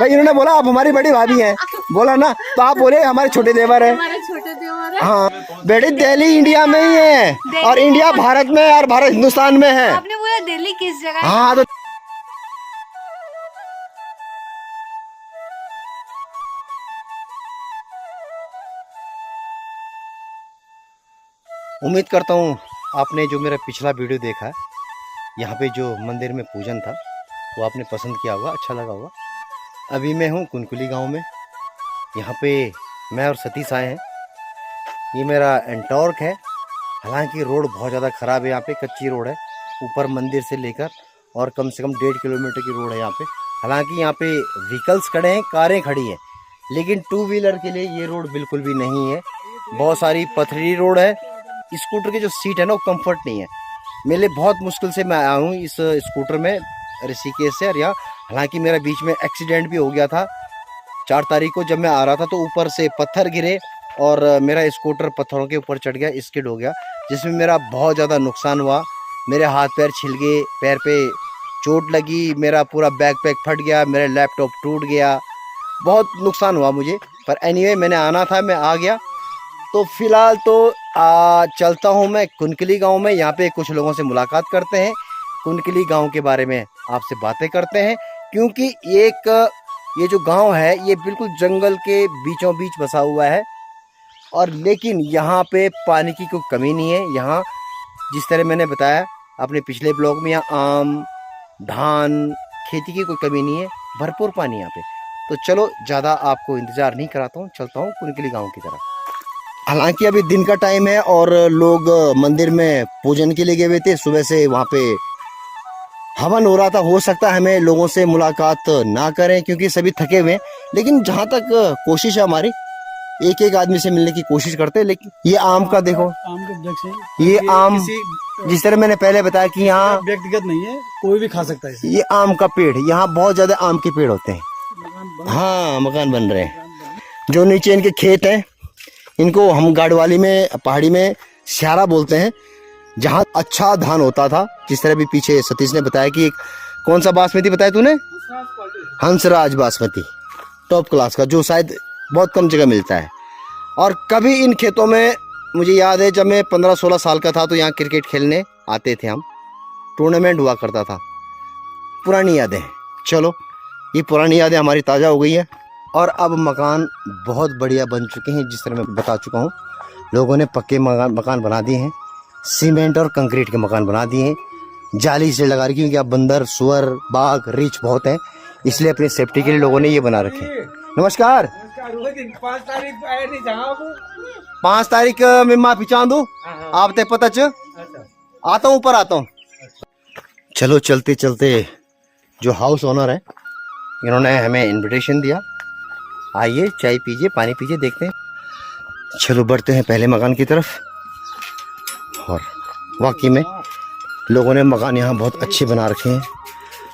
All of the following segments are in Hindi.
भाई इन्होंने बोला आप हमारी बड़ी भाभी हैं, बोला ना, तो आप बोले हमारे छोटे देवर है। हमारे छोटे देवर है। हाँ बेटी, दिल्ली इंडिया में ही है और इंडिया भारत में है और भारत हिंदुस्तान में है। आपने बोला दिल्ली किस जगह? हाँ तो उम्मीद करता हूँ आपने जो मेरा पिछला वीडियो देखा है, यहाँ पे जो मंदिर में पूजन था वो आपने पसंद किया होगा, अच्छा लगा होगा। अभी मैं हूँ कुनकुली गांव में। यहाँ पे मैं और सतीश आए हैं। ये मेरा एंटॉर्क है। हालांकि रोड बहुत ज़्यादा ख़राब है, यहाँ पे कच्ची रोड है ऊपर मंदिर से लेकर, और कम से कम 1.5 किलोमीटर की रोड है यहाँ पे। हालांकि यहाँ पे व्हीकल्स खड़े हैं, कारें खड़ी हैं, लेकिन 2 व्हीलर के लिए ये रोड बिल्कुल भी नहीं है। बहुत सारी पथरीली रोड है। स्कूटर की जो सीट है ना वो कंफर्ट नहीं है। मेरे लिए बहुत मुश्किल से मैं आया हूँ इस स्कूटर में ऋषिकेश से। और यहाँ हालांकि मेरा बीच में एक्सीडेंट भी हो गया था 4 तारीख को। जब मैं आ रहा था तो ऊपर से पत्थर गिरे और मेरा स्कूटर पत्थरों के ऊपर चढ़ गया, स्किड हो गया, जिसमें मेरा बहुत ज़्यादा नुकसान हुआ। मेरे हाथ पैर छिल गए, पैर पे चोट लगी, मेरा पूरा बैग पैक फट गया, मेरा लैपटॉप टूट गया, बहुत नुकसान हुआ मुझे। पर एनीवे मैंने आना था, मैं आ गया। तो फिलहाल तो चलता हूँ मैं कुनकुली गांव में। यहाँ पे कुछ लोगों से मुलाकात करते हैं, कुनकुली गांव के बारे में आपसे बातें करते हैं। क्योंकि ये जो गांव है ये बिल्कुल जंगल के बीचों बीच बसा हुआ है, और लेकिन यहाँ पे पानी की कोई कमी नहीं है। यहाँ जिस तरह मैंने बताया अपने पिछले ब्लॉग में, यहाँ आम, धान, खेती की कोई कमी नहीं है, भरपूर पानी यहाँ पे। तो चलो ज़्यादा आपको इंतज़ार नहीं कराता हूँ, चलता हूँ कुनकुली गाँव की तरफ। हालांकि अभी दिन का टाइम है और लोग मंदिर में पूजन के लिए गए हुए थे। सुबह से वहाँ पे हवन हो रहा था। हो सकता है हमें लोगों से मुलाकात ना करें क्योंकि सभी थके हुए हैं, लेकिन जहाँ तक कोशिश है हमारी, एक एक आदमी से मिलने की कोशिश करते हैं। लेकिन ये आम का देखो, आम के वृक्ष है। ये आम जिस तरह मैंने पहले बताया कि यहाँ व्यक्तिगत नहीं है, कोई भी खा सकता है इसे। ये आम का पेड़, यहाँ बहुत ज्यादा आम के पेड़ होते हैं। हाँ मकान बन रहे हैं। जो नीचे इनके खेत हैं, इनको हम गाड़वाली में, पहाड़ी में स्यारा बोलते हैं, जहाँ अच्छा धान होता था। जिस तरह भी पीछे सतीश ने बताया कि कौन सा बासमती बताया तूने? हंसराज बासमती, टॉप क्लास का, जो शायद बहुत कम जगह मिलता है। और कभी इन खेतों में, मुझे याद है जब मैं 15-16 साल का था तो यहाँ क्रिकेट खेलने आते थे हम, टूर्नामेंट हुआ करता था। पुरानी यादें, चलो ये पुरानी यादें हमारी ताज़ा हो गई है। और अब मकान बहुत बढ़िया बन चुके हैं। जिस तरह मैं बता चुका हूँ, लोगों ने पक्के मकान बना दिए हैं, सीमेंट और कंक्रीट के मकान बना दिए हैं, जाली से लगा रखी, क्योंकि अब बंदर, सुअर, बाघ, रीछ बहुत हैं, इसलिए अपनी सेफ्टी के लिए लोगों ने ये बना रखे हैं। नमस्कार। 5 तारीख में माफी चाहूँ, आप ते पता च आता हूँ, ऊपर आता हूँ। चलो चलते चलते जो हाउस ओनर है, इन्होंने हमें इनविटेशन दिया, आइए चाय पीजिए, पानी पीजिए, देखते हैं। चलो बढ़ते हैं पहले मकान की तरफ। और वाकई में लोगों ने मकान यहाँ बहुत अच्छे बना रखे हैं।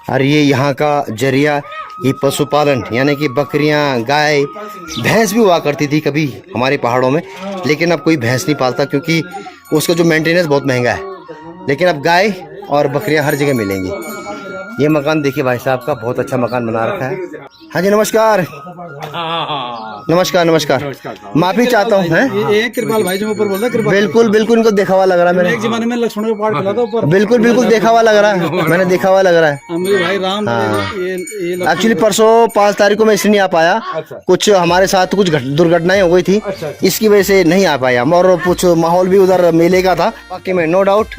और ये यहाँ का जरिया, ये पशुपालन, यानी कि बकरियाँ, गाय, भैंस भी हुआ करती थी कभी हमारे पहाड़ों में, लेकिन अब कोई भैंस नहीं पालता क्योंकि उसका जो मेंटेनेंस बहुत महंगा है। लेकिन अब गाय और बकरियाँ हर जगह मिलेंगी। ये मकान देखिए भाई साहब का, बहुत अच्छा मकान बना रखा है। हाँ जी नमस्कार। नमस्कार नमस्कार। माफी चाहता हूँ। ये कृपाल भाई जो ऊपर बोल रहा है, बिल्कुल बिल्कुल इनको देखा हुआ लग रहा है मैंने। एक जमाने में लक्ष्मण का पाठ खिला था ऊपर। बिल्कुल बिल्कुल देखा हुआ लग रहा है, मैंने देखा हुआ लग रहा है। मेरे भाई राम। एक्चुअली परसों 5 तारीख को मैं इसलिए नहीं आ पाया, कुछ हमारे साथ कुछ दुर्घटनाएं हो गई थी, इसकी वजह से नहीं आ पाया। और कुछ माहौल भी उधर मेले का था। बाकी में नो डाउट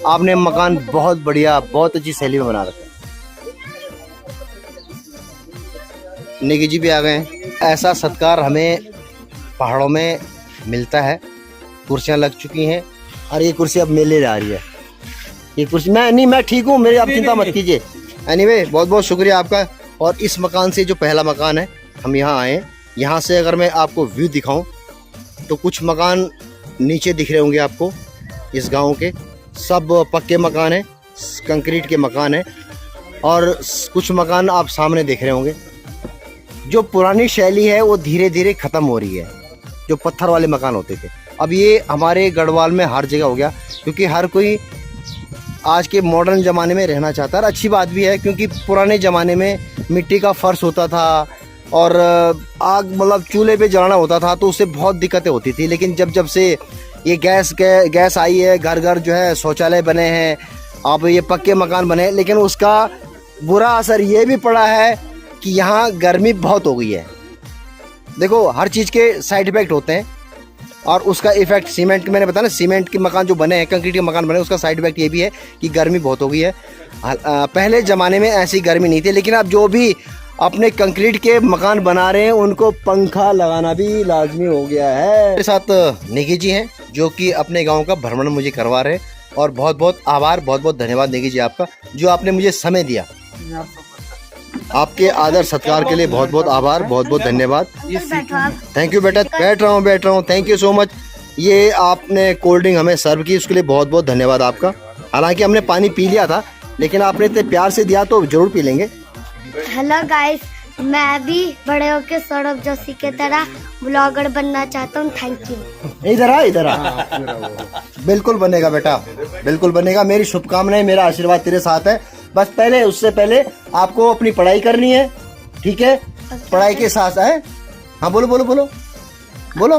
आपने मकान बहुत बढ़िया, बहुत अच्छी शैली में बना रखा है। निकी जी भी आ गए हैं। ऐसा सत्कार हमें पहाड़ों में मिलता है। कुर्सियां लग चुकी हैं और ये कुर्सी अब मेले जा रही है। ये कुर्सी मैं ठीक हूँ, मेरी आप चिंता मत कीजिए। एनीवे बहुत बहुत शुक्रिया आपका। और इस मकान से जो पहला मकान है, हम यहाँ आए, यहाँ से अगर मैं आपको व्यू दिखाऊं तो कुछ मकान नीचे दिख रहे होंगे आपको। इस गांव के सब पक्के मकान हैं, कंक्रीट के मकान हैं, और कुछ मकान आप सामने देख रहे होंगे। जो पुरानी शैली है वो धीरे धीरे ख़त्म हो रही है। जो पत्थर वाले मकान होते थे, अब ये हमारे गढ़वाल में हर जगह हो गया, क्योंकि हर कोई आज के मॉडर्न ज़माने में रहना चाहता है। और अच्छी बात भी है, क्योंकि पुराने ज़माने में मिट्टी का फर्श होता था और आग मतलब चूल्हे पे जलाना होता था, तो उससे बहुत दिक्कतें होती थी। लेकिन जब से ये गैस आई है, घर घर जो है शौचालय बने हैं, अब ये पक्के मकान बने हैं, लेकिन उसका बुरा असर ये भी पड़ा है कि यहाँ गर्मी बहुत हो गई है। देखो हर चीज़ के साइड इफेक्ट होते हैं और उसका इफेक्ट सीमेंट, मैंने बताया ना, सीमेंट के मकान जो बने हैं, कंक्रीट के मकान बने, उसका साइड इफेक्ट ये भी है कि गर्मी बहुत हो गई है। पहले ज़माने में ऐसी गर्मी नहीं थी, लेकिन अब जो भी अपने कंक्रीट के मकान बना रहे हैं उनको पंखा लगाना भी लाजमी हो गया है। मेरे साथ निकी जी हैं जो कि अपने गांव का भ्रमण मुझे करवा रहे हैं, और बहुत बहुत आभार, बहुत बहुत धन्यवाद निकी जी आपका, जो आपने मुझे समय दिया। आपके आदर सत्कार के लिए बहुत बहुत आभार, बहुत बहुत धन्यवाद। थैंक यू बेटा, बैठ रहा हूँ, थैंक यू सो मच। ये आपने कोल्ड ड्रिंक हमें सर्व की, उसके लिए बहुत बहुत धन्यवाद आपका। हालांकि हमने पानी पी लिया था, लेकिन आपने इतने प्यार से दिया तो जरूर पी लेंगे। हेलो गाइस, मैं भी बड़े होके सौरभ जोशी के तरह ब्लॉगर बनना चाहता हूँ। Thank you. इधर आ बिल्कुल बनेगा बेटा, बिल्कुल बनेगा। मेरी शुभकामनाएं, मेरा आशीर्वाद तेरे साथ है। बस उससे पहले आपको अपनी पढ़ाई करनी है, ठीक है? पढ़ाई के साथ है। हाँ बोलो बोलो बोलो बोलो।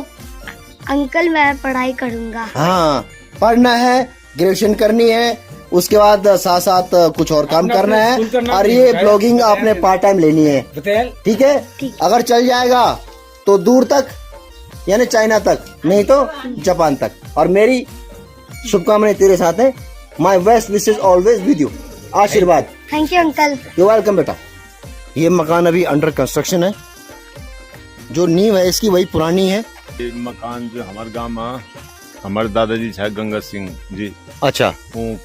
अंकल मैं पढ़ाई करूँगा। हाँ पढ़ना है, ग्रेजुएशन करनी है, उसके बाद साथ साथ कुछ और काम करना है, और ये ब्लॉगिंग आपने पार्ट टाइम लेनी है, ठीक है? अगर चल जाएगा तो दूर तक, यानी चाइना तक, नहीं तो जापान तक। और मेरी शुभकामनाएं तेरे साथ है। My best wishes always with you. आशीर्वाद। Thank you uncle. You welcome बेटा। ये मकान अभी अंडर कंस्ट्रक्शन है, जो नींव है इसकी वही पुरानी है। ये मकान जो हमारे गांव में हमारे दादाजी छा गंगा सिंह जी, अच्छा वो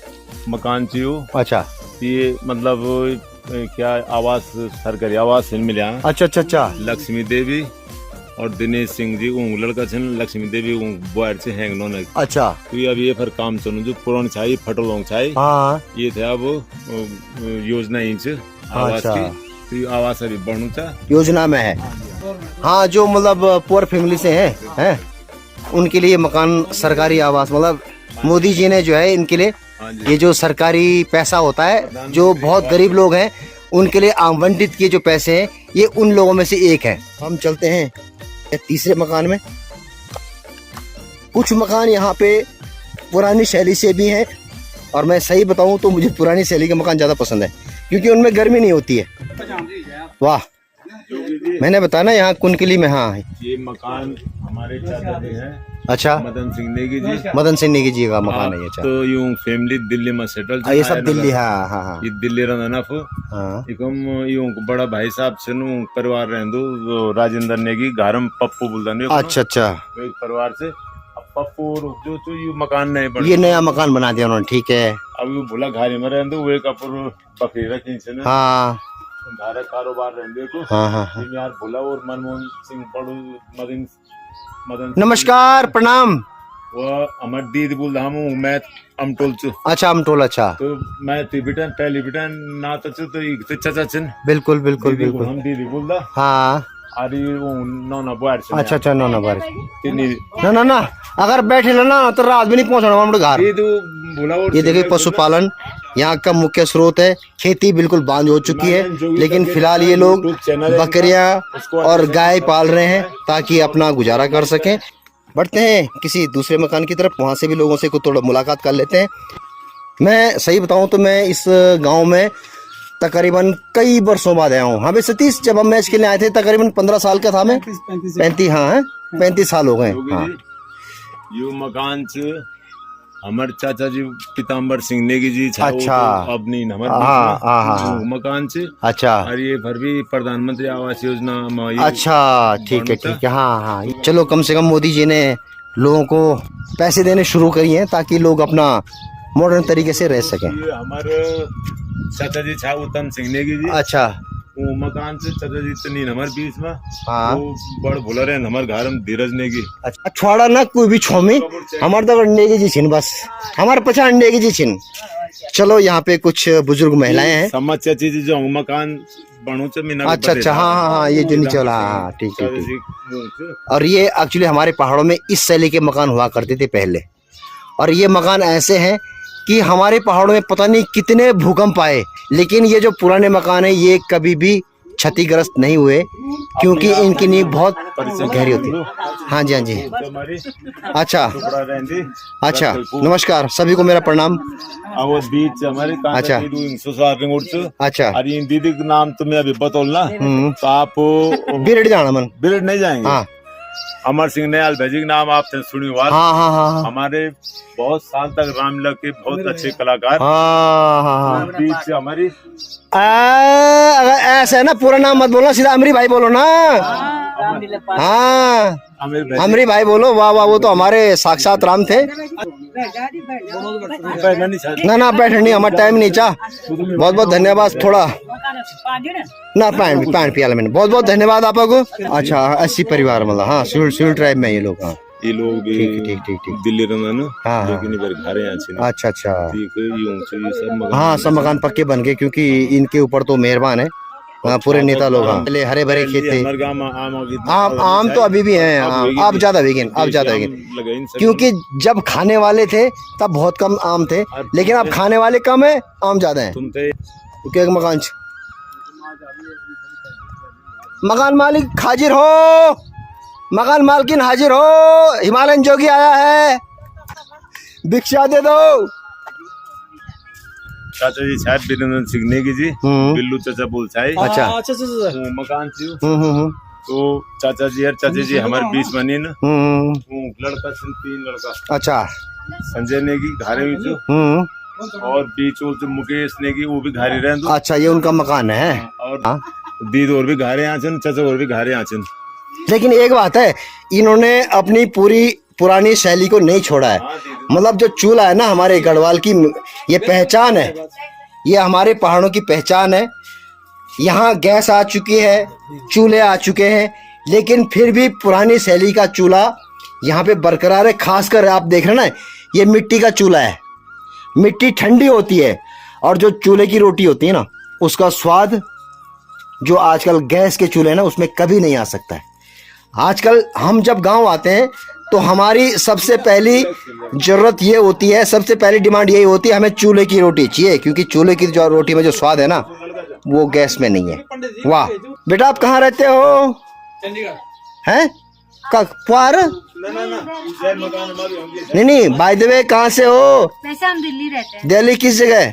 मकान चाहिए। अच्छा, ये मतलब क्या आवास, सरकारी आवास मिले। अच्छा अच्छा अच्छा। लक्ष्मी देवी और दिनेश सिंह जी वो लड़का छन, लक्ष्मी देवी वो बुआर से हैंग नो। अच्छा, तो ये अब ये फिर काम चलो जो पुरानी छाई फटोलोंग छाई। हाँ ये थे अब योजना इंच आवास अच्छा। की, तो ये आवास अभी बनू चा योजना में है। हाँ, जो मतलब पुअर फैमिली से हैं उनके लिए मकान, सरकारी आवास, मतलब मोदी जी ने जो है इनके लिए ये जो सरकारी पैसा होता है, जो बहुत गरीब लोग हैं उनके लिए आवंटित किए जो पैसे हैं, ये उन लोगों में से एक है। हम चलते हैं तीसरे मकान में। कुछ मकान यहाँ पे पुरानी शैली से भी हैं, और मैं सही बताऊं तो मुझे पुरानी शैली के मकान ज़्यादा पसंद है, क्योंकि उनमें गर्मी नहीं होती है। वाह, मैंने बताया ना यहाँ कुनकुली में। हाँ, ये मकान हमारे चाचा जी हैं। अच्छा, मदन सिंह नेगी जी। मदन सिंह नेगी जी का मकान है ये। अच्छा, तो यूं फैमिली दिल्ली में सेटल। ये सब दिल्ली। हाँ हाँ हाँ, ये दिल्ली रहना ना फो। हाँ। इकम यूं बड़ा भाई साहब से नु परिवार रहंदो राजेंद्र नेगी, घरम पप्पू बोलदा ने। अच्छा अच्छा, एक परिवार से अब पप्पू जो यू मकान नए बन, ये नया मकान बना दिया उन्होंने, ठीक है। अब यू भूला घारी में रहंदो वे कपुर बकरी रखी से ने। हाँ धारा कारोबार रहंदे को। हाँ हाँ हाँ। यार भूला और मनमोहन सिंह पड़ू मदन। नमस्कार, प्रणाम। वो अमर दीद बोल हम मैं अमटोल छु। अच्छा, अमटोल। अच्छा, तो मैं टिबिटन टेलीबिटन ना तो छु, तो एक चाचा छन। बिल्कुल बिल्कुल दीदी बिल्कुल। हम दीदी बोलदा। हाँ, अरे वो नौना बार से। अच्छा अच्छा, ना बारिश तिनी ना, अगर बैठे ना तो रात भी नहीं पहुंचना हमारे घर। ये तो बोला। और ये देखिए, पशुपालन यहाँ का मुख्य स्रोत है। खेती बिल्कुल बंद हो चुकी है, लेकिन फिलहाल ये लोग बकरियां और गाय पाल रहे हैं ताकि अपना गुजारा कर सकें। बढ़ते हैं किसी दूसरे मकान की तरफ, वहाँ से भी लोगों से कुछ थोड़ा मुलाकात कर लेते हैं। मैं सही बताऊं तो मैं इस गांव में तकरीबन कई वर्षों बाद आया हूँ। हाँ भाई सतीश, जब हम मैच खेलने आए थे तकरीबन 15 साल का था मैं। 35। हाँ, 35 साल हो गए। हाँ, यू मकान च हमारे चाचा जी पीताम्बर सिंह नेगी जी। अच्छा, अब नहीं हमारे मकान च। अच्छा, और ये भर भी प्रधानमंत्री आवास योजना में। अच्छा, ठीक है। हाँ हाँ, चलो कम से कम मोदी जी ने लोगों को पैसे देने शुरू करी हैं ताकि लोग अपना मॉडर्न तरीके से रह सकें। ये हमारे चाचा जी छा उत्तम सिंह नेगी जी। अच्छा, वो मकान से चाचा जी तनी हमारे बीच में। हाँ, वो बड़ भूला रहे हमारे घर में धीरज नेगी। अच्छा, छोड़ा ना कोई भी छोमी, हमारे तो नेगी जी छिन, बस हमारे पछाड़ नेगी जी छिन। चलो, यहाँ पे कुछ बुजुर्ग महिलाएं हैं। समझ चाची जी जो मकान बनू च मीना। अच्छा अच्छा, हाँ, ये जो नीचे वाला। हाँ, ठीक है। और ये एक्चुअली हमारे पहाड़ों में इस शैली के मकान हुआ करते थे पहले, और ये मकान ऐसे हैं कि हमारे पहाड़ों में पता नहीं कितने भूकंप आए, लेकिन ये जो पुराने मकान है ये कभी भी क्षतिग्रस्त नहीं हुए, क्योंकि इनकी नींव बहुत गहरी होती है। हाँ जी, हाँ जी। अच्छा अच्छा, नमस्कार, सभी को मेरा प्रणाम। अच्छा अच्छा, अरे दीदी का नाम तुम्हें अभी बतौलना तो आप बिरड जाना मन। बिरड नहीं जाएंगे। हाँ, अमर सिंह नयाल भाई का नाम आपने सुनी हुआ। हाँ हाँ हाँ हमारे बहुत साल तक रामलीला के बहुत अच्छे कलाकार। हाँ हाँ हाँ। बीच से हमारी अगर ऐसा है ना, पूरा नाम मत बोलना, सीधा अमरी भाई बोलो ना। हाँ, अमरी भाई बोलो। वाह वाह, वो तो हमारे साक्षात राम थे। ना ना, बैठने नहीं, हमारा टाइम नहीं चाह। बहुत बहुत धन्यवाद। थोड़ा ना पैंट पिया मैंने। बहुत बहुत धन्यवाद आपको। अच्छा, 80 परिवार मतलब। हाँ, सिविल ट्राइब में ये लोग। हाँ, ये लोग भी ठीक दिल्ली रहना ना। हाँ, लेकिन इधर घर यहाँ से नहीं। अच्छा अच्छा। ठीक है, ये सब मकान। हाँ, सब मकान पक्के बन गए, क्योंकि इनके ऊपर तो मेहरबान है। हाँ, पूरे नेता लोग। हाँ, पहले हरे भरे खेत थे। आम तो अभी भी हैं। अब ज्यादा वेगिन, अब ज्यादा वेगिन, क्योंकि जब खाने वाले थे तब बहुत कम आम थे, लेकिन अब खाने वाले कम है, आम ज्यादा है। क्योंकि मकान मकान मालिक हाजिर हो, मकान मालकिन हाजिर हो, हिमालयन जोगी आया है, भिक्षा दे दो। चाचा जी शायद बिरंदन सिंह की जी बिल्लू चाचा बोल चाहे। अच्छा अच्छा अच्छा। मकान से तो चाचा जी और चाचा जी हमारे बीच बनी ना। लड़का सिर्फ 3 लड़का। अच्छा, संजय नेगी घारे में जो, और बीच जो मुकेश नेगी वो भी घारे रहे। अच्छा, ये उनका मकान है। और दीद और भी घारे आचन, चाचा और भी घारे आचन। लेकिन एक बात है, इन्होंने अपनी पूरी पुरानी शैली को नहीं छोड़ा है। मतलब जो चूल्हा है ना, हमारे गढ़वाल की ये पहचान है, ये हमारे पहाड़ों की पहचान है। यहाँ गैस आ चुकी है, चूल्हे आ चुके हैं, लेकिन फिर भी पुरानी शैली का चूल्हा यहाँ पे बरकरार है। खासकर आप देख रहे हैं ना, ये मिट्टी का चूल्हा है। मिट्टी ठंडी होती है, और जो चूल्हे की रोटी होती है ना, उसका स्वाद जो आजकल गैस के चूल्हे ना, उसमें कभी नहीं आ सकता है। आजकल हम जब गांव आते हैं तो हमारी सबसे पहली जरूरत ये होती है, सबसे पहली डिमांड यही होती है, हमें चूल्हे की रोटी चाहिए, क्योंकि चूल्हे की जो रोटी में जो स्वाद है ना, वो गैस में नहीं है। वाह बेटा, आप कहाँ रहते हो? चंडीगढ़ हैं? पुआर? नहीं, बाय द वे कहाँ से हो? वैसे हम दिल्ली रहते हैं। दिल्ली किस जगह?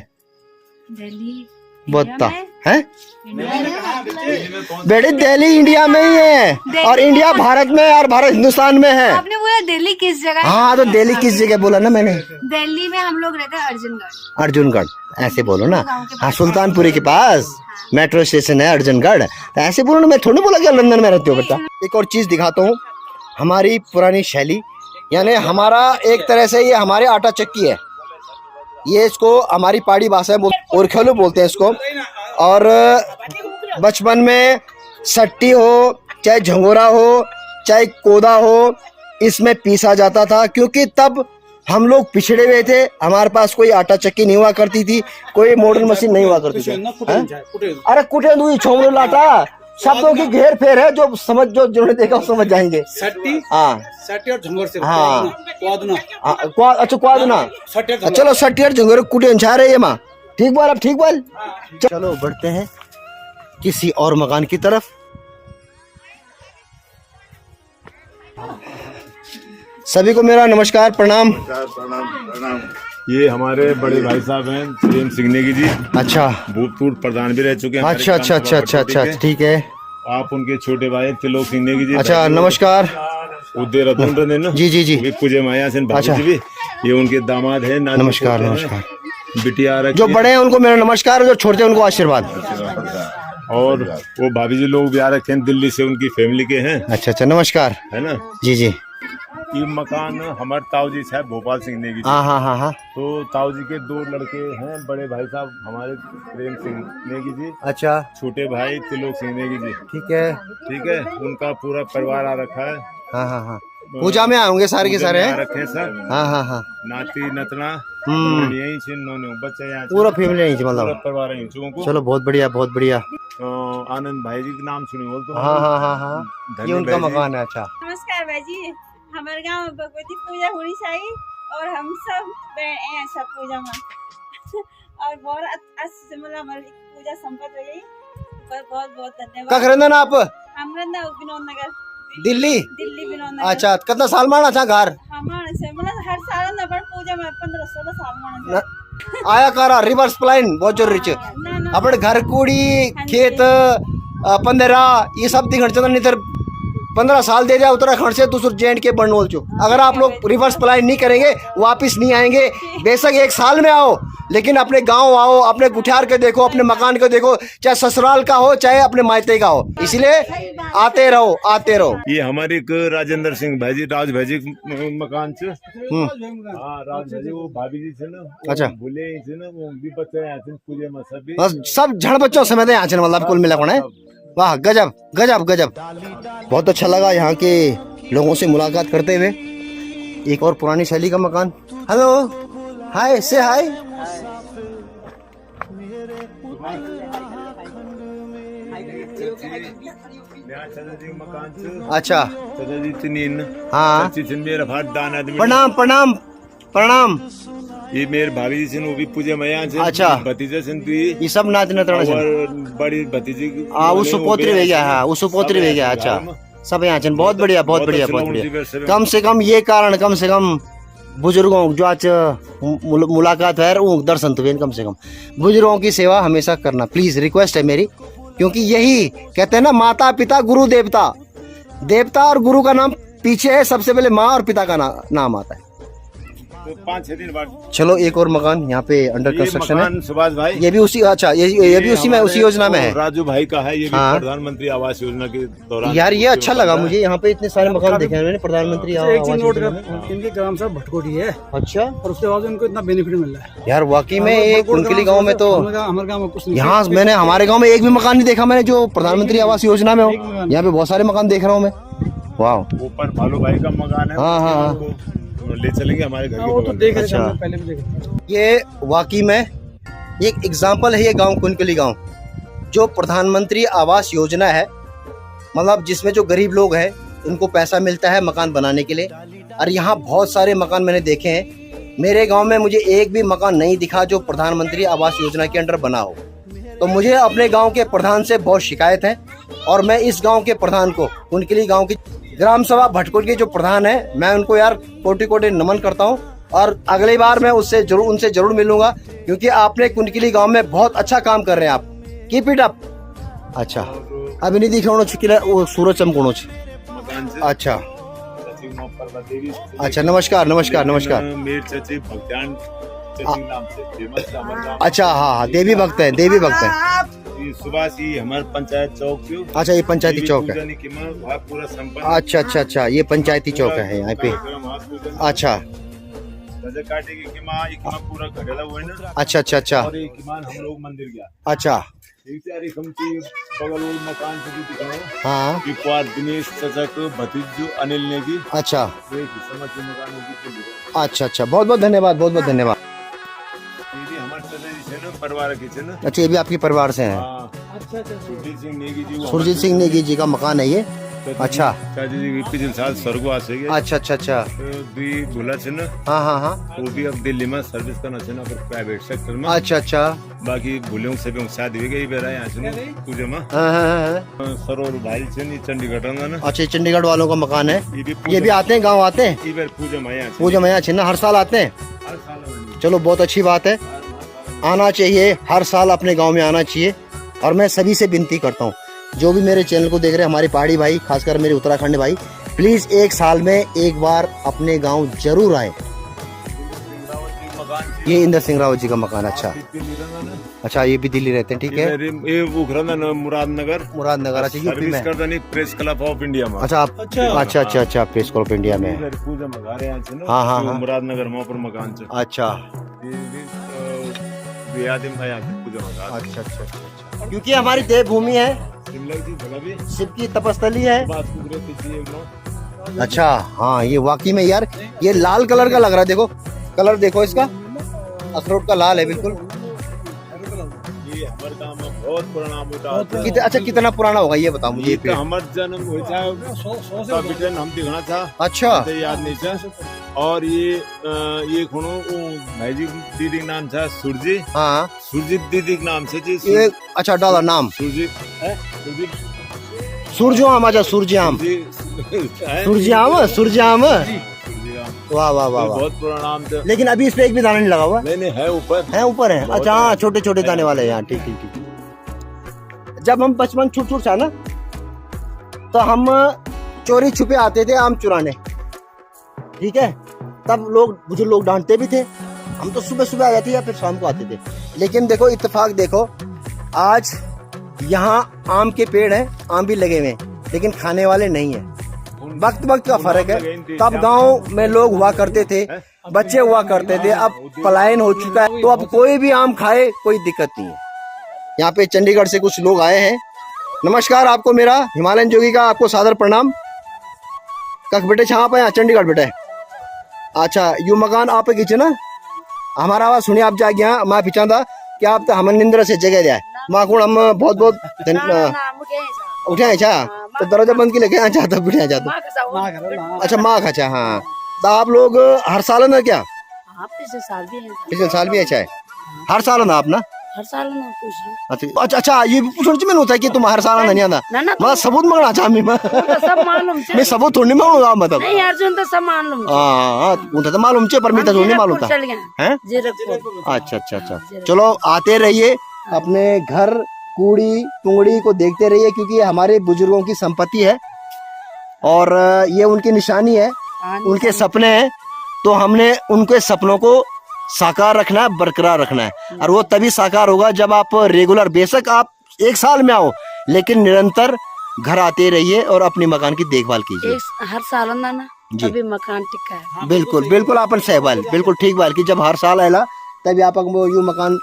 दिल्ली बता है बेटे, दिल्ली इंडिया में ही है, और इंडिया भारत में है, और भारत हिंदुस्तान में है। आपने बोला दिल्ली किस जगह? हाँ, तो दिल्ली किस जगह बोला ना मैंने? दिल्ली में हम लोग रहते हैं अर्जुनगढ़। अर्जुनगढ़ ऐसे बोलो ना। हाँ, सुल्तानपुरी के पास मेट्रो स्टेशन है अर्जुनगढ़, ऐसे बोलो ना। मैं थोड़ी बोला कि लंदन में रहते हो बेटा। एक और चीज दिखाता हूँ, हमारी पुरानी शैली, यानी हमारा एक तरह से ये हमारे आटा चक्की है। ये इसको हमारी पहाड़ी भाषा में ओरखेलू बोलते हैं इसको। और बचपन में सट्टी हो, चाहे झंगोरा हो, चाहे कोदा हो, इसमें पीसा जाता था, क्योंकि तब हम लोग पिछड़े हुए थे। हमारे पास कोई आटा चक्की नहीं हुआ करती थी, कोई मॉडर्न मशीन नहीं हुआ करती थी। अरे कुटे दू छोमड़ो लाटा, शब्दों की घेर फेर है, जो समझ, जो जिन्होंने देखा वो समझ जाएंगे। सट्टी, हाँ, सट्टी और झंगोर से। हाँ, अच्छा क्वादना। सट्टी, चलो सट्टी और झंगोर कुटे छा रहे हैं माँ। ठीक बोल, अब ठीक बोल। चलो बढ़ते हैं किसी और मकान की तरफ। सभी को मेरा नमस्कार, प्रणाम। प्रणाम। ये हमारे बड़े भाई साहब हैं प्रेम सिंह नेगी जी। अच्छा, भूतपूर्व प्रधान भी रह चुके हैं। अच्छा अच्छा अच्छा अच्छा अच्छा, ठीक है। आप उनके छोटे भाई त्रिलोक सिंह नेगी जी। अच्छा, नमस्कार। उदय रतन ने जी जी जी, पूजे माया से अच्छा, भी, ये उनके दामाद है। नमस्कार नमस्कार। बिटिया जो बड़े हैं उनको मेरा नमस्कार, जो छोटे हैं उनको आशीर्वाद। और वो भाभी जी लोग भी आ रखे हैं दिल्ली से, उनकी फैमिली के हैं। अच्छा अच्छा, नमस्कार। है ना जी जी। ये मकान हमारे ताऊ जी साहब भोपाल सिंह नेगी जी। हाँ हाँ हाँ हाँ। तो ताऊ जी के 2 लड़के हैं, बड़े भाई साहब हमारे प्रेम सिंह नेगी जी। अच्छा, छोटे भाई त्रिलोक सिंह नेगी जी। ठीक है ठीक है, उनका पूरा परिवार आ रखा है। हाँ हाँ हाँ। पूजा में आएंगे सारे के सारे? रखे सर। हाँ हाँ हाँ। नाती नतना यहीं से बच्चे यहाँ पूरा फैमिली यहीं से, मतलब परिवार यहीं से। चलो बहुत बढ़िया बहुत बढ़िया। आनंद भाई जी का नाम सुनी हो तो? हाँ हाँ हाँ हाँ, ये उनका मकान है। अच्छा, नमस्कार भाई जी, हमारे गांव में भगवती पूजा होनी चाहिए, और हम सब सब पूजा में और बहुत अच्छे से मतलब हमारी पूजा संपन्न हो गई। पर बहुत बहुत धन्यवाद। कहाँ रहंदा ना आप? हम रहंदा विनोद नगर, दिल्ली। दिल्ली विनोद नगर। अच्छा, कितना साल माना अच्छा घर? हमारे से मतलब हर साल ना पर पूजा में 15-16 साल माना। आया करा रिवर्स प्लान बहुत जरूरी छे। ना ना अपने घर कूड़ी खेत पंदेरा ये सब दिखण चंद नहीं तर 15 साल दे जाए उत्तराखंड से दूसरे जेंट के बनोल चो। अगर आप लोग रिवर्स प्लान नहीं करेंगे वापस नहीं आएंगे। बेशक 1 साल में आओ लेकिन अपने गांव आओ, अपने गुठियार के देखो, अपने मकान को देखो, चाहे ससुराल का हो चाहे अपने मायते का हो। इसलिए आते रहो आते रहो। ये हमारे एक राजेंद्र सिंह भाई जी, राज भाई जी मकान से। हाँ राज भाई जी वो भाभी जी थे ना, वो अच्छा। भूले ही थे ना, वो भी बच्चे आए थे पूजे में सब भी। बस सब झड़ बच्चों समेत यहाँ चल मतलब कुल मिला कौन है। वाह गजब गजब गजब। बहुत अच्छा लगा यहाँ के लोगों से मुलाकात करते हुए। एक और पुरानी शैली का मकान। हेलो हाय से हाय। मकान से अच्छा चाचा जी तीन। हाँ चाची थी मेरा भाट दान आदमी। प्रणाम प्रणाम प्रणाम। ये मेरे भाभी जी से वो भी पूजे में यहाँ से। अच्छा। भतीजा से तू ये सब नाच नतरण से। और बड़ी भतीजी हाँ वो सुपोत्री वे गया। हाँ वो सुपोत्री वे गया। अच्छा सब यहाँ चल। बहुत बढ़िया बहुत बढ़िया बहुत बढ़िया। कम से कम ये कारण कम से कम बुजुर्गों जो आज मुलाकात है वो दर्शन तो कम से कम बुजुर्गों की सेवा हमेशा करना प्लीज रिक्वेस्ट है मेरी। क्योंकि यही कहते हैं ना माता पिता गुरु देवता। देवता और गुरु का नाम पीछे है, सबसे पहले माँ और पिता का नाम आता है। तो 5-6 दिन बाद चलो एक और मकान यहाँ पे अंडर कंस्ट्रक्शन है। सुभाष भाई ये भी उसी अच्छा ये भी उसी में उसी योजना में है। राजू भाई का है। ये भी हाँ। प्रधानमंत्री आवास योजना के दौरान। यार ये अच्छा लगा मुझे। यहाँ पे इतने सारे मकान देखे हैं मैंने प्रधानमंत्री एक आवास चीज नोट योजना में। कर, इनके ग्राम सभा भटकोटी है अच्छा और उसके बाद उनको इतना बेनिफिट मिल रहा है। यार वाकई में एक कुनकुली गांव में तो हमारे गांव में कुछ नहीं। यहाँ मैंने हमारे गांव में एक भी मकान नहीं देखा मैंने जो प्रधानमंत्री आवास योजना में हो। यहाँ पे बहुत सारे मकान देख रहा हूँ मैं। वाह ऊपर भालू भाई का मकान है। हाँ, हाँ, हाँ। उसको ले चलेंगे हमारे घर हाँ, के वो तो बगल देख में। रहे थे अच्छा। हम पहले भी देख रहे थे। ये वाकई में एक एग्जाम्पल है ये गांव कुनकुली गांव जो प्रधानमंत्री आवास योजना है। मतलब जिसमें जो गरीब लोग हैं उनको पैसा मिलता है मकान बनाने के लिए। और यहाँ बहुत सारे मकान मैंने देखे हैं। मेरे गांव में मुझे एक भी मकान नहीं दिखा जो प्रधानमंत्री आवास योजना के अंडर बना हो। तो मुझे अपने गांव के प्रधान से बहुत शिकायत है और मैं इस गांव के प्रधान को कुनकुली गांव की ग्राम सभा भटकोट के जो प्रधान है मैं उनको यार कोटि कोटि नमन करता हूँ। और अगली बार मैं उनसे जरूर मिलूंगा क्योंकि आपने कुनकुली गांव में बहुत अच्छा काम कर रहे हैं आप। Keep it up. अच्छा अभी नहीं दिखा वो सूरज चमकोणो मकान से। अच्छा चाची माँ परवा देवी। अच्छा नमस्कार नमस्कार नमस्कार। मेरी चाची भक्तान चाची नाम से फेमस है हमारे गाँव। अच्छा हाँ देवी भक्त है देवी भक्त है। ये सुबह से हमारे पंचायत चौक से। अच्छा ये पंचायती चौक है। पूजन की माँ वहाँ पूरा संपन्न। अच्छा अच्छा अच्छा ये पंचायती चौक है यहाँ पे। अच्छा रजा काटेगी कि माँ एक माँ पूरा घरेला हुआ है ना। अच्छा अच्छा अच्छा और एक माँ हम लोग मंदिर गया। अच्छा एक सारी खमची बगल वाले मकान से भी दिखाओ। हाँ कि कुआर दिनेश चाचा को भतीजू अनिल ने की। अच्छा एक समझ के मकान होगी। अच्छा अच्छा बहुत बहुत धन्यवाद बहुत बहुत धन्यवाद। ये भी हमारे चाचा जी से ना परिवार के से ना। अच्छा ये भी आपके परिवार से हैं। हाँ सुरजीत सिंह नेगी जी। सुरजीत सिंह नेगी जी का मकान है ये। अच्छा चाचा जी पिछले साल स्वर्गवास है। अच्छा अच्छा अच्छा भी भूला से ना। हाँ हाँ हाँ वो भी अब दिल्ली में सर्विस करना चाहिए पर प्राइवेट सेक्टर में। अच्छा अच्छा बाकी भूलों से भी शादी हुई गई बेरा यहाँ से ना पूजे में। हाँ, हाँ, हाँ। सरोवर भाई से नहीं चंडीगढ़ ना। अच्छा ये चंडीगढ़ वालों का मकान है। ये भी आते हैं गाँव आते हैं ये बार पूजा में यहाँ से। पूजा में यहाँ छिन्ना हर साल आते हैं। हर साल में। चलो बहुत अच्छी बात है आना चाहिए हर साल अपने गांव में आना चाहिए। और मैं सभी से विनती करता हूँ जो भी मेरे चैनल को देख रहे हैं हमारे पहाड़ी भाई खासकर मेरे उत्तराखंड भाई प्लीज 1 साल में एक बार अपने गांव जरूर आए। ये इंद्र सिंह रावत जी का मकान। अच्छा अच्छा ये भी दिल्ली रहते हैं ठीक है। ये उखरंदा मुरादनगर। मुरादनगर अच्छा यूपी सर्विस में। करता नहीं प्रेस क्लब ऑफ इंडिया में। अच्छा आप अच्छा अच्छा अच्छा प्रेस क्लब इंडिया में। पूजा में घर यहाँ से ना। हाँ, हाँ, हाँ। मुरादनगर में ऊपर मकान से। अच्छा बियादिम का यहाँ से पूजा में घर। अच्छा अच्छा अच्छा क्योंकि हमारी देवभूमि है शिमला जी भला भी शिव की तपस्थली है। बात कुदरत थी एक नौ। अच्छा हाँ ये वाकई में यार ये लाल कलर का लग रहा है। देखो कलर देखो इसका अखरोट का लाल है बिल्कुल। ये हमारे गांव में बहुत पुराना मोटा अच्छा कितना पुराना होगा ये बताओ मुझे ये पेड़। हमारे जन्म हुआ था हम दिखना था अच्छा तो याद नहीं था। और ये खुणो भाई जी दीदी का नाम था सुरजी। हाँ सुरजीत दीदी के नाम से जी ये अच्छा डाला नाम सुरजीत सूरजाम। अच्छा सूरजाम सूरजाम सूरजाम वाह वाह वाह वाह। बहुत पुराना नाम था लेकिन अभी इस पे एक भी दाना नहीं लगा हुआ नहीं है ऊपर है ऊपर है। अच्छा हाँ छोटे छोटे दाने वाले हैं यहाँ। ठीक ठीक ठीक। जब हम बचपन छूट छूट था ना तो हम चोरी छुपे आते थे आम चुराने। ठीक है तब लोग बुजुर्ग लोग डांटते भी थे। हम तो सुबह सुबह आ जाते या फिर शाम को आते थे। लेकिन देखो इत्तेफाक देखो आज यहाँ आम के पेड़ हैं आम भी लगे हुए हैं लेकिन खाने वाले नहीं है। वक्त वक्त का फर्क है। तब गांव में लोग हुआ करते थे बच्चे हुआ करते थे अब पलायन हो चुका है तो अब कोई भी आम खाए कोई दिक्कत नहीं है। यहाँ पे चंडीगढ़ से कुछ लोग आए हैं। नमस्कार आपको मेरा हिमालयन जोगी का आपको सादर प्रणाम। कख बेटे छाप है चंडीगढ़ बेटे। अच्छा यू मकान आप खींचे ना हमारा आवाज सुनिए आप जा गया मैं पीछा था कि आप तो हम निंद्र से जगह जाए माँ को हम बहुत बहुत उठे अच्छा तो दरवाजा बंद की लेके यहाँ चाहता बिठा जाता। अच्छा माँ अच्छा हाँ तो आप लोग हर साल है ना क्या पिछले साल भी अच्छा है हर साल है ना आप ना हर साल ना पूछ लो अच्छा अच्छा अच्छा ये पूछने में होता है कि तुम हर साल नहीं आना मतलब सबूत मांगना चाह मैं सब मालूम मैं सबूत थोड़ी मांगूंगा मतलब नहीं अर्जुन तो सब मालूम हाँ उनका तो मालूम है पर मैं तो नहीं मालूम था चल गया हैं अच्छा अच्छा अच्छा चलो आते रहिए अपने घर कूड़ी टुंगड़ी को देखते रहिए क्योंकि ये हमारे बुजुर्गों की संपत्ति है और ये उनकी निशानी है उनके सपने हैं तो हमने उनके सपनों को साकार रखना है बरकरार रखना है और वो तभी साकार होगा जब आप रेगुलर बेशक आप एक साल में आओ लेकिन निरंतर घर आते रहिए और अपने मकान की देखभाल कीजिए। हर साल ना जी। अभी मकान टिका है बिल्कुल बिल्कुल अपन सही बाल बिल्कुल ठीक बाल की जब हर साल आएला तभी आप यू मकान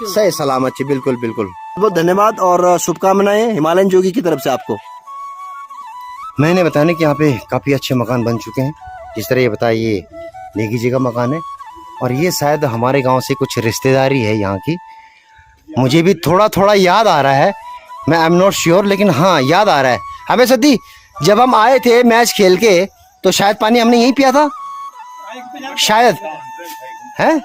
सही सलामत है। बिल्कुल बिल्कुल बहुत धन्यवाद और शुभकामनाएं हिमालयन जोगी की तरफ से आपको। मैंने बताने कि यहाँ पे काफी अच्छे मकान बन चुके हैं जिस तरह ये बताया ये नेगी जी का मकान है और ये शायद हमारे गांव से कुछ रिश्तेदारी है यहाँ की। मुझे भी थोड़ा थोड़ा याद आ रहा है मैं आई एम नॉट श्योर लेकिन हाँ याद आ रहा है। हमें सदी जब हम आए थे मैच खेल के तो शायद पानी हमने यहीं पिया था शायद है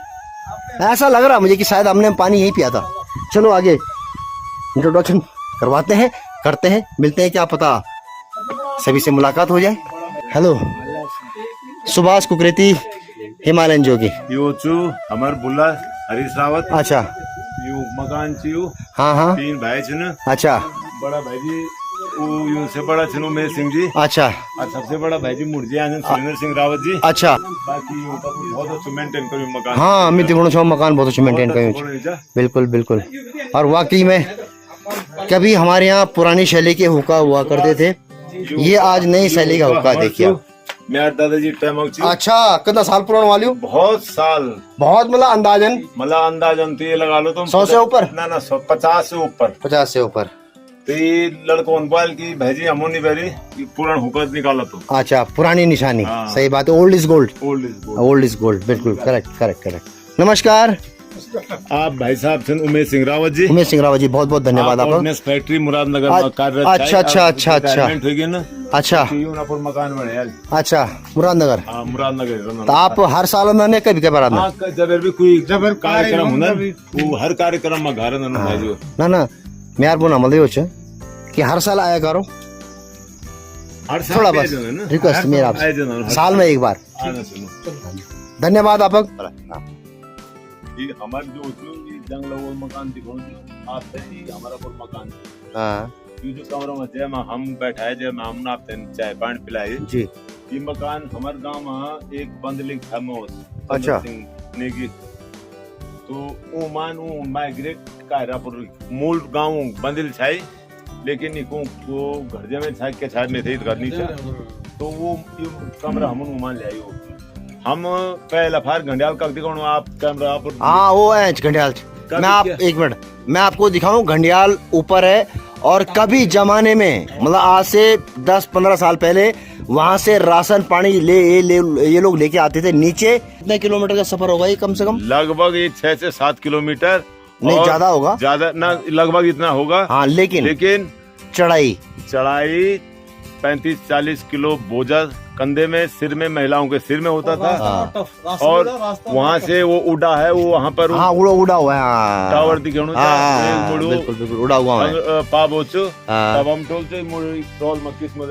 ऐसा लग रहा मुझे कि शायद हमने पानी यहीं पिया था। चलो आगे इंट्रोडक्शन करवाते हैं करते हैं मिलते हैं क्या पता सभी से मुलाकात हो जाए। हेलो सुभाष कुकरेती हिमालयन जोगी यो चू हमार बुल्ला हरीश रावत। अच्छा यू मकान चियो हाँ हाँ 3 भाई छन। अच्छा बड़ा भाई जी वो यूं से बड़ा छनो मेर सिंह जी अच्छा और सबसे बड़ा भाई जी मुर्जी आनंद सुरेंद्र सिंह रावत जी। अच्छा बाकी यूं का बहुत अच्छा मेंटेन करियो मकान। हाँ मैं देखो छो मकान बहुत अच्छा मेंटेन करियो बिल्कुल बिल्कुल और वाकई में कभी हमारे यहाँ पुरानी शैली के हुक्का हुआ करते थे ये आज नई शैली का हुक्का देखिए। मेरे दादाजी टाइम अच्छा कितना साल पुराना वाली हो बहुत साल बहुत मतलब अंदाजन तो ये लगा लो तुम 100 से ऊपर ना 50 से ऊपर 50 से ऊपर तो ये लड़कों बाल की भाजी हमोनी बेरी पुरान हुकत निकाला तो। अच्छा पुरानी निशानी हाँ। सही बात है old is gold old is gold बिल्कुल करेक्ट करेक्ट करेक्ट। नमस्कार आप भाई साहब थे उमेश सिंह रावत जी। उमेश सिंह रावत जी बहुत बहुत धन्यवाद आपका। फैक्ट्री मुरादनगर में कार्यरत अच्छा अच्छा अच्छा अच्छा होगी ना अच्छा यूनापुर मकान बने यार। अच्छा मुरादनगर मुरादनगर तो आप हर साल मैंने कभी कभी हाँ जब भी कोई कार्यक्रम होना वो हर कार्यक्रम में घर ना ना मैं यार बोना मल्ले हो कि हर साल आया करो थोड़ा बस रिक्वेस्ट मेरा आपसे साल में एक बार। धन्यवाद आपका। हमारे जो जंगल वो मकान दिखाओ आप हमारा कोई मकान हाँ ये जो कमरा में जय में हम बैठाए जय में हम नापते चाय पानी पिलाए जी। ये मकान हमारे गांव में एक बंदलिंग था अच्छा नेगी तो वो मान वो माइग्रेट कायरापुर मूल गांव बंदिल छाई लेकिन वो घर जमे छाई के छाई में थे करनी था तो वो कमरा हम मान ले आयो हम पहला फार घंडियाल का दिखाऊं आप कैमरा आप हाँ वो है घंडियाल मैं आप एक मिनट मैं आपको दिखाऊं घंडियाल ऊपर है और कभी जमाने में मतलब आज से 10-15 साल पहले वहां से राशन पानी ये लोग लेके आते थे नीचे। कितने किलोमीटर का सफर होगा ये कम से कम लगभग 6 से 7 किलोमीटर नहीं और ज्यादा होगा, ज्यादा ना, लगभग इतना होगा। हाँ, लेकिन चढ़ाई चढ़ाई 35-40 किलो बोझा कंधे में, सिर में, महिलाओं के सिर में होता था। और वहाँ से वो उड़ा है, वो वहाँ पर हाँ उड़ा हुआ है, हाँ टावर दिखेणु हाँ, बिल्कुल बिल्कुल उड़ा हुआ है। पाबोचो हाँ। तब हम टोलते मुड़ी टोल में किस्मत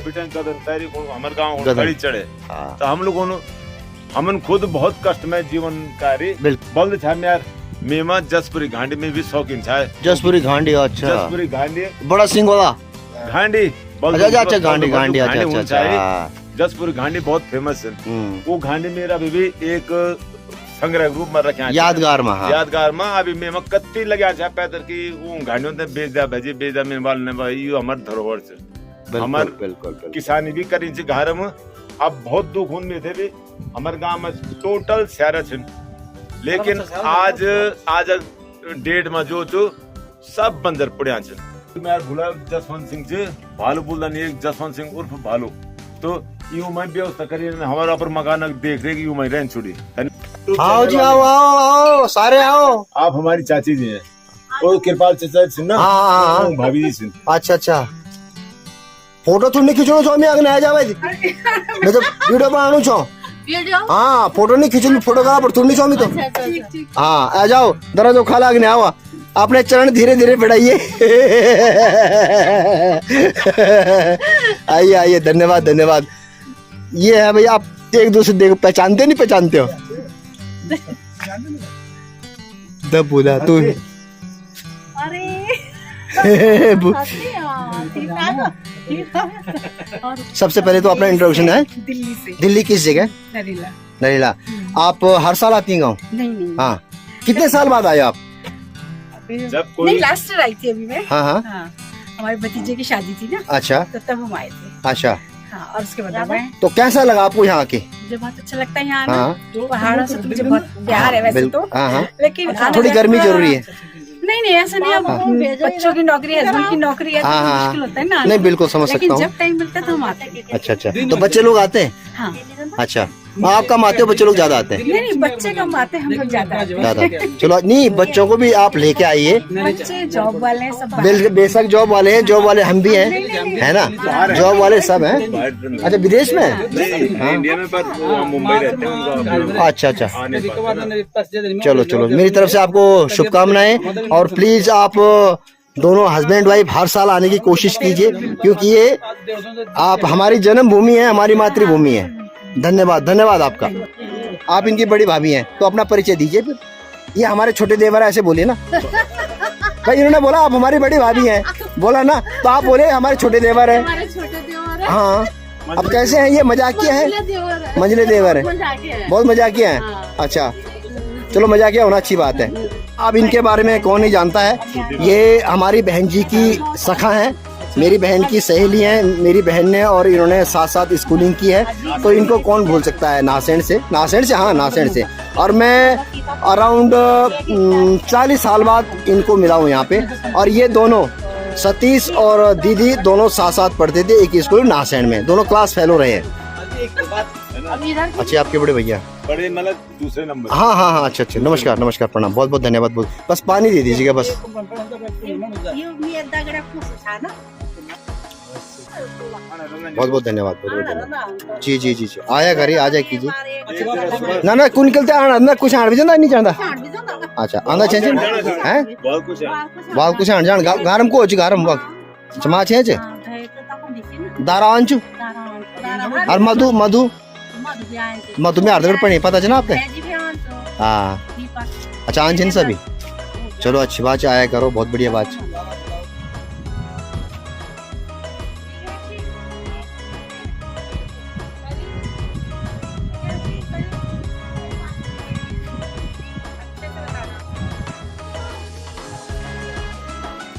बिटन कदन तारी को हमारे गांव गदन। खड़ी चढ़े। हाँ, तो हम लोगों ने हमन खुद बहुत कष्टमय जीवन कार्य बिल्कुल। बोल छा यार मेमा जसपुरी घाटी में भी शौकीन छा। जसपुरी घांडी, अच्छा जसपुरी घाटी बड़ा सिंह वाला, घाटी अच्छा घांडी, अच्छा जसपुरी घाटी बहुत फेमस है। वो घाटी मेरा अभी भी एक संग्रह रूप में रखा है, यादगार में, हाँ। यादगार में अभी मैं कत्ती लगा छा पैदल की वो घाटियों ने बेच दिया भेजी बेच दिया मेरे वाल ने भाई ये हमार धरोहर से हमार बिल्कुल किसानी भी करी छे घर में। अब बहुत दुख हुन में थे भी हमारे गांव में टोटल शहर छन, लेकिन आज डेट में जो सब बंदर पड़िया छन। मैं भूला जसवंत सिंह से भालू बुलदानी एक जसवंत सिंह उर्फ भालू, तो यूं मैं व्यवस्था करी हमारा पर मकान देख रहे कि यूं मैं रहन छुड़ी। आओ जी, आओ सारे आओ। आप हमारी चाची जी हैं और कृपाल चाचा जी ना, हाँ। भाभी जी सिंह। अच्छा फोटो तुमने खींचो स्वामी आगे आ जावे मैं तो वीडियो बनाणु छो। हाँ फोटो नहीं खींचो, फोटोग्राफर तुम नहीं स्वामी तो। हाँ आ जाओ, दरा जो खाला आगे आवा, अपने चरण धीरे धीरे बढ़ाइए। आइए आइए, धन्यवाद धन्यवाद। ये है भैया, आप एक दूसरे देखो, पहचानते नहीं पहचानते हो? दब बोला तू। सबसे पहले तो अपना इंट्रोडक्शन है। दिल्ली से। दिल्ली किस जगह? नरीला। नरीला। आप हर साल आती हैं गाँव? नहीं हाँ, कितने साल बाद आए आप? जब कोई नहीं, लास्ट ईयर आई थी अभी मैं। हाँ हाँ, हमारे भतीजे की शादी थी ना, अच्छा तो तब हम आए थे। अच्छा, हाँ, और उसके बाद मैं तो कैसा लगा आपको यहाँ आके? मुझे बहुत अच्छा लगता है यहाँ हाँ। ना, पहाड़ों से तो मुझे बहुत प्यार है वैसे तो, हाँ हाँ, लेकिन थोड़ी गर्मी जरूरी है। नहीं ऐसा नहीं, अब बच्चों की नौकरी, हस्बैंड की नौकरी है तो हाँ, हाँ। मुश्किल होता है ना। नहीं बिल्कुल समझ सकता लेकिन हूँ। जब टाइम मिलता है तो हम आते हैं। अच्छा, तो बच्चे लोग आते हैं? हाँ। अच्छा, आप कम आते हो, बच्चे लोग ज्यादा आते हैं? नहीं, बच्चे कम आते हैं, हम लोग ज्यादा आते हैं। ज्यादा। चलो नहीं, बच्चों को भी आप लेके आइए। बच्चे जॉब वाले हैं, सब बाहर। बेशक जॉब वाले हैं, जॉब वाले हम भी हैं, है ना, जॉब वाले सब हैं। अच्छा, विदेश में? इंडिया में, पर वो मुंबई रहते हैं उनका। अच्छा, चलो मेरी तरफ से आपको शुभकामनाएं। और प्लीज आप दोनों हस्बैंड वाइफ हर साल आने की कोशिश कीजिए, क्योंकि ये आप हमारी जन्मभूमि है, हमारी मातृभूमि है। धन्यवाद धन्यवाद आपका। आप इनकी बड़ी भाभी हैं, तो अपना परिचय दीजिए फिर। ये हमारे छोटे देवर ऐसे बोले ना भाई, इन्होंने बोला आप हमारी बड़ी भाभी हैं, बोला ना, तो आप बोले हमारे छोटे देवर है। हाँ, अब कैसे हैं ये? मजाकिया है, मंझले देवर है, बहुत मजाकिया है। अच्छा, चलो मजाकिया होना अच्छी बात है। अब इनके बारे में कौन नहीं जानता है, ये हमारी बहन जी की सखा हैं, मेरी बहन की सहेली हैं। मेरी बहन ने और इन्होंने साथ साथ स्कूलिंग की है, तो इनको कौन भूल सकता है? नासेंड से, हाँ नासेंड से। और मैं अराउंड 40 साल बाद इनको मिला हूँ यहाँ पे। और ये दोनों सतीश और दीदी दोनों साथ साथ पढ़ते थे एक स्कूल नासेंड में, दोनों क्लास फेलो रहे हैं। अच्छा, आपके बड़े भैया? बड़े मतलब दूसरे नंबर। हाँ, अच्छा, नमस्कार प्रणाम, बहुत बहुत धन्यवाद। बस पानी दे दीजिएगा बस। बहुत बहुत धन्यवाद, जी आया करिए, आ जाए कीजिए ना कुनकलते आना कुछ आण भी जाता नहीं चाहता। अच्छा, आंदा छे हैं बहुत कुछ आण जान गारम को गारम वक्त चमा छे दारांचु और मधु में अर्धगढ़ पड़ी, पता चला आपने? हाँ, अच्छा आन सभी। चलो अच्छी बात है, आया करो, बहुत बढ़िया बात है।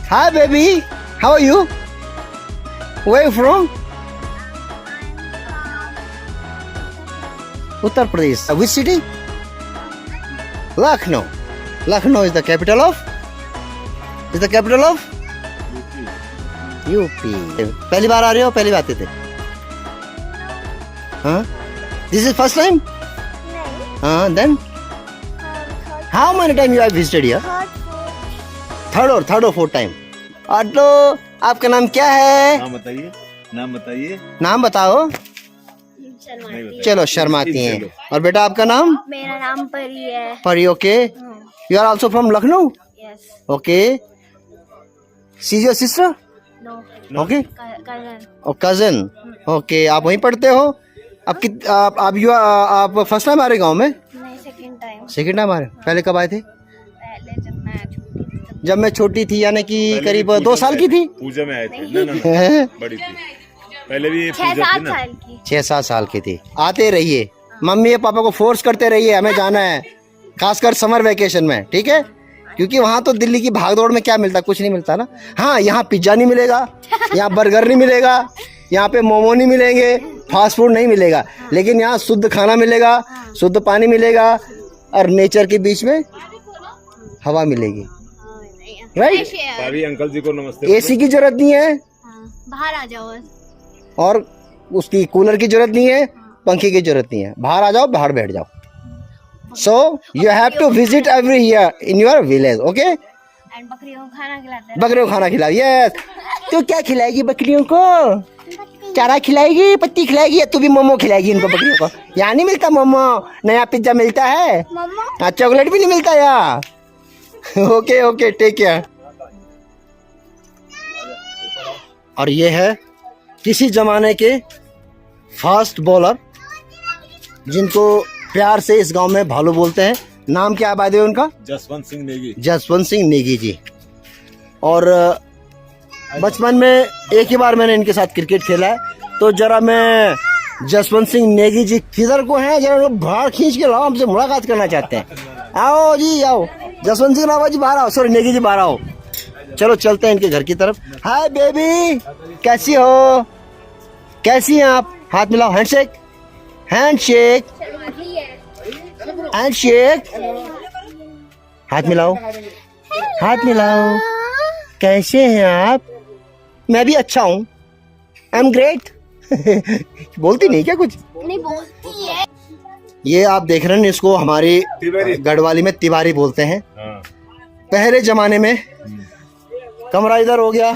Hi baby, how are you? Where are you from? Uttar Pradesh. Which city? Lucknow. Lucknow is the capital of? Is the capital of? UP. पहली बार आ रहे हो, पहली बार आते थे? हाँ? This is first time? हाँ, then? How many time you have visited here? Third और फोर्थ टाइम। और तो आपका नाम क्या है? नाम बताइए, नाम बताइए। नाम बताओ। चलो शर्माती हैं। और बेटा आपका नाम? मेरा नाम परी है। Pari, okay. You are also from Lucknow? Yes. Okay. She is your sister? No. Okay. Cousin. और कजन, ओके। आप वहीं पढ़ते हो? आप फर्स्ट टाइम आ रहे गाँव में? नहीं, सेकंड टाइम। सेकंड टाइम आ रहे? पहले कब आए थे? पहले जब मैं छोटी थी, यानी कि करीब 2 साल की थी। पूजा में आए थे। ना, बड़ी थी। पहले भी ये पूजा थी ना। 6-7 साल की थी। आते रहिए, मम्मी और पापा को फोर्स करते रहिए, हमें जाना है, खासकर समर वेकेशन में, ठीक है? क्योंकि वहाँ तो दिल्ली की भागदौड़ में क्या मिलता, कुछ नहीं मिलता ना। हाँ, यहाँ पिज्जा नहीं मिलेगा, यहाँ बर्गर नहीं मिलेगा, यहाँ पे मोमो नहीं मिलेंगे, फास्ट फूड नहीं मिलेगा, लेकिन यहाँ शुद्ध खाना मिलेगा, शुद्ध पानी मिलेगा और नेचर के बीच में हवा मिलेगी, राइट? भाभी अंकल जी को नमस्ते। एसी की जरूरत नहीं है, बाहर आ जाओ बस। और उसकी कूलर की जरूरत नहीं है, पंखे की जरूरत नहीं है। बाहर आ जाओ, बाहर बैठ जाओ। So you have to visit every year in your village, okay? And बकरियों को खाना खिलाते हैं। बकरियों को खाना खिलाओ, यस। तो क्या खिलाएगी बकरियों को? चारा खिलाएगी, पत्ती खिलाएगी, या तू भी मोमो खिलाएगी इनको, बकरियों को? यहाँ नहीं मिलता मोमो, नया पिज्जा मिलता है, हाँ, चॉकलेट भी नहीं मिलता यहाँ। Okay okay, take care. और ये है किसी जमाने के फास्ट बॉलर, जिनको प्यार से इस गांव में भालू बोलते हैं। नाम क्या है बाय द वे उनका? जसवंत सिंह नेगी। जसवंत सिंह नेगी जी। और बचपन में एक ही बार मैंने इनके साथ क्रिकेट खेला है। तो जरा मैं जसवंत सिंह नेगी जी किधर को हैं, जरा बाहर खींच के लाओ, हमसे मुलाकात करना चाहते हैं। आओ जी, आओ। जसवंत सिंह रावत जी बाहर आओ, सॉरी नेगी जी बाहर आओ। चलो चलते हैं इनके घर की तरफ। हाय बेबी, कैसी हो? कैसी हैं आप? हाथ मिलाओ, हैंडशेक, हैंडशेक, हैंडशेक, हाथ मिलाओ, हाथ मिलाओ। कैसे हैं आप? मैं भी अच्छा हूँ, आई एम ग्रेट। बोलती नहीं क्या कुछ? नहीं बोलती है। ये आप देख रहे हैं, इसको हमारी गढ़वाली में तिवारी बोलते हैं। पहले जमाने में कमरा इधर हो गया,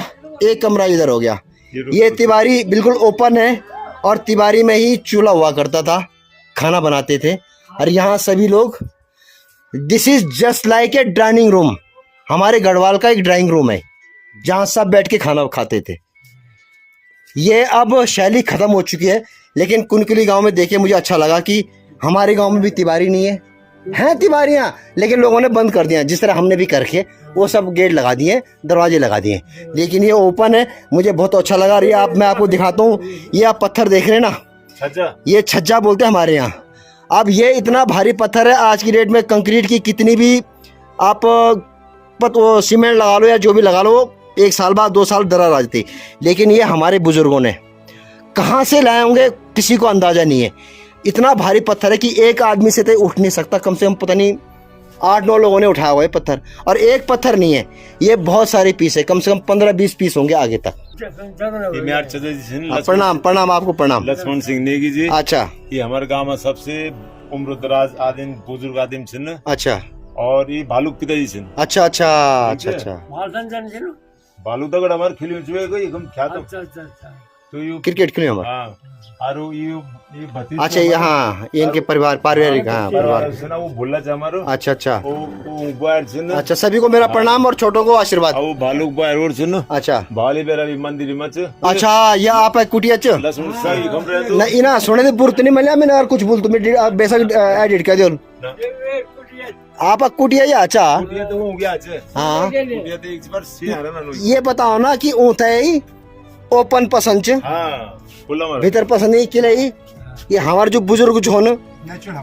एक कमरा इधर हो गया। ये तिवारी बिल्कुल ओपन है, और तिवारी में ही चूल्हा हुआ करता था, खाना बनाते थे। और यहाँ सभी लोग, this is just like a dining room. हमारे गढ़वाल का एक ड्राइंग रूम है, जहाँ सब बैठ के खाना खाते थे। ये अब शैली खत्म हो चुकी है, लेकिन कुनकुली गांव में देखे मुझे अच्छा लगा कि हमारे गांव में भी तिवारी नहीं है, हैं तिवारियाँ, लेकिन लोगों ने बंद कर दिया, जिस तरह हमने भी करके वो सब गेट लगा दिए, दरवाजे लगा दिए। लेकिन ये ओपन है, मुझे बहुत अच्छा लगा। और मैं आपको दिखाता हूँ, ये आप पत्थर देख रहे हैं ना, छज्जा, ये छज्जा बोलते हैं हमारे यहाँ। अब ये इतना भारी पत्थर है, आज की डेट में कंक्रीट की कितनी भी आप वो सीमेंट लगा लो या जो भी लगा लो, 1 साल बाद 2 साल दरार आ जाती। लेकिन ये हमारे बुजुर्गों ने कहाँ से लाए होंगे, किसी को अंदाजा नहीं है। इतना भारी पत्थर है कि एक आदमी से तो उठ नहीं सकता, कम से कम पता नहीं 8-9 लोगों ने उठाया हुआ है पत्थर। और एक पत्थर नहीं है, ये बहुत सारे पीस है, कम से कम 15-20 पीस होंगे आगे तक। प्रणाम प्रणाम, आपको प्रणाम। लक्ष्मण सिंह नेगी जी। अच्छा, ये हमारे गांव में सबसे उम्रदराज आदमी, बुजुर्ग आदमी छिन। अच्छा, और ये भालू पिताजी छिन। अच्छा अच्छा अच्छा अच्छा। भालू तगड़ हमारे फिल्म जुए को एकदम ख्यात। तो ये क्रिकेट खेले हमारे। हाँ, और ये भतीजा। अच्छा, यहाँ इनके परिवार पारिवारिक, हाँ परिवार से ना, वो भुल्ला छ हमारो। अच्छा अच्छा, वो ग्वार छिन। अच्छा, सभी को मेरा प्रणाम और छोटों को आशीर्वाद। वो भालू ग्वार और छिन। अच्छा, भाली बेरा भी मंदिर में छ। अच्छा, ये आप है कुटिया च लक्ष्मण साई घूम रहे तो नहीं ना, सुने दे पुरत नहीं मिला मैंने, और कुछ बोल तुम्हें बेशक एडिट कर दो। आप कुटिया या? अच्छा, कुटिया तो हो गया छ। हाँ, कुटिया तो एक बार सी आ रहा ना। ये बताओ ना कि ऊँट है ओपन पसंद च, हाँ, खुला मार भीतर पसंद नहीं कि नहीं। ये हमारे जो बुजुर्ग जो न,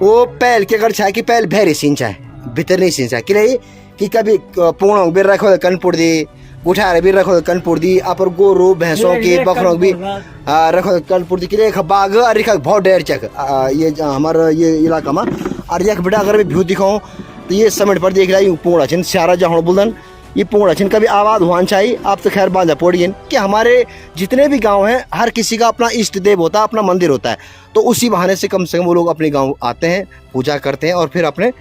वो पहल के कर चाहे कि पहल भैरी सीन चाहे, भीतर नहीं सीन चाहे कि नहीं, कि कभी पूर्ण भी रखो कनपुर दी, उठा भी रखो कनपुर दी, आप गोरू भैंसों की बकरों भी रखो कनपुर दी, कि बाघ और बहुत डेर चक ये हमारा ये इलाका में। और एक बेटा अगर मैं व्यू दिखाऊँ तो ये समिट पर देख रहा है पूर्ण छिन सारा जहाँ बुलदन, ये पूर्ण छिन कभी आवाज हुआन चाहिए। आप तो खैर बांधा पोड़ियन कि हमारे जितने भी गांव हैं, हर किसी का अपना इष्ट देव होता है, अपना मंदिर होता है। तो उसी बहाने से कम वो लोग अपने गांव आते हैं, पूजा करते हैं और फिर अपने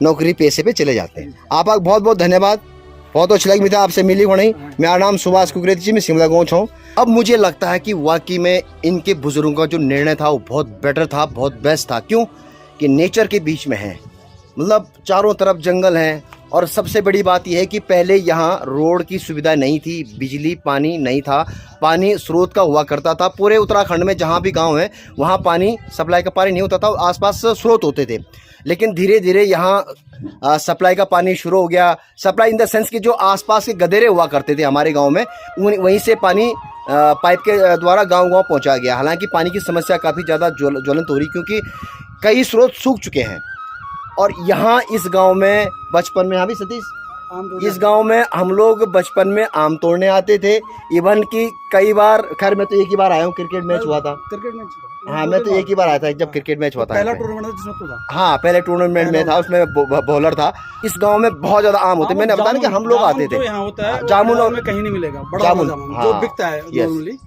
नौकरी पेशे पे चले जाते हैं। आपका बहुत बहुत धन्यवाद, बहुत अच्छा लगा मित्र आपसे मिली वहीं। मेरा नाम सुभाष कुकरेती जी, मैं शिमला गाँव छूँ। अब मुझे लगता है कि वाकई में इनके बुजुर्गों का जो निर्णय था वो बहुत बेटर था, बहुत बेस्ट था। क्यों कि नेचर के बीच में है, मतलब चारों तरफ जंगल हैं। और सबसे बड़ी बात यह है कि पहले यहाँ रोड की सुविधा नहीं थी, बिजली पानी नहीं था, पानी स्रोत का हुआ करता था। पूरे उत्तराखंड में जहाँ भी गांव है वहाँ पानी सप्लाई का पानी नहीं होता था, आसपास स्रोत होते थे। लेकिन धीरे धीरे यहाँ सप्लाई का पानी शुरू हो गया। सप्लाई इन द सेंस कि जो आसपास के गदेरे हुआ करते थे हमारे गाँव में, वहीं से पानी पाइप के द्वारा गाँव पहुँचा गया। हालाँकि पानी की समस्या काफ़ी ज़्यादा ज्वलंत हो रही, क्योंकि कई स्रोत सूख चुके हैं। और यहाँ इस गांव में बचपन में, हाँ भी सतीश, इस गांव में हम लोग बचपन में आम तोड़ने आते थे। इवन कि कई बार, खैर मैं तो एक ही बार आया हूँ, क्रिकेट मैच हुआ था। क्रिकेट मैच, हाँ मैं तो एक ही बार आया था जब क्रिकेट मैच हुआ था। पहला टूर्नामेंट था जिसमें तो था। हाँ पहले टूर्नामेंट में था, उसमें बॉलर था। इस गांव में बहुत ज्यादा आम होते, मैंने बताया ना कि हम लोग आते थे। यहाँ होता है जामुन में कहीं नहीं मिलेगा, बड़ा जामुन, जामुन हाँ, जो बिकता है yes। नॉर्मली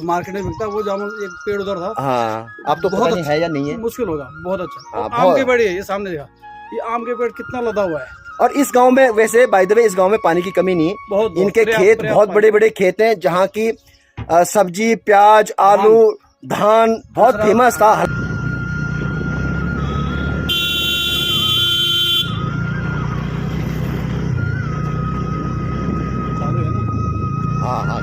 मार्केट में बिकता है वो जामुन। एक पेड़ उधर था। हाँ अब तो पता नहीं है या नहीं है, मुश्किल होगा। बहुत अच्छा। हाँ, आम बहुत। के पेड़ है, ये सामने देखा, ये आम के पेड़ कितना लदा हुआ है। और इस गांव में वैसे बाय द वे इस गांव में पानी की कमी नहीं है। बहुत इनके खेत बहुत बड़े बड़े खेत हैं, जहाँ की सब्जी, प्याज, आलू, धान बहुत फेमस था। हाँ हाँ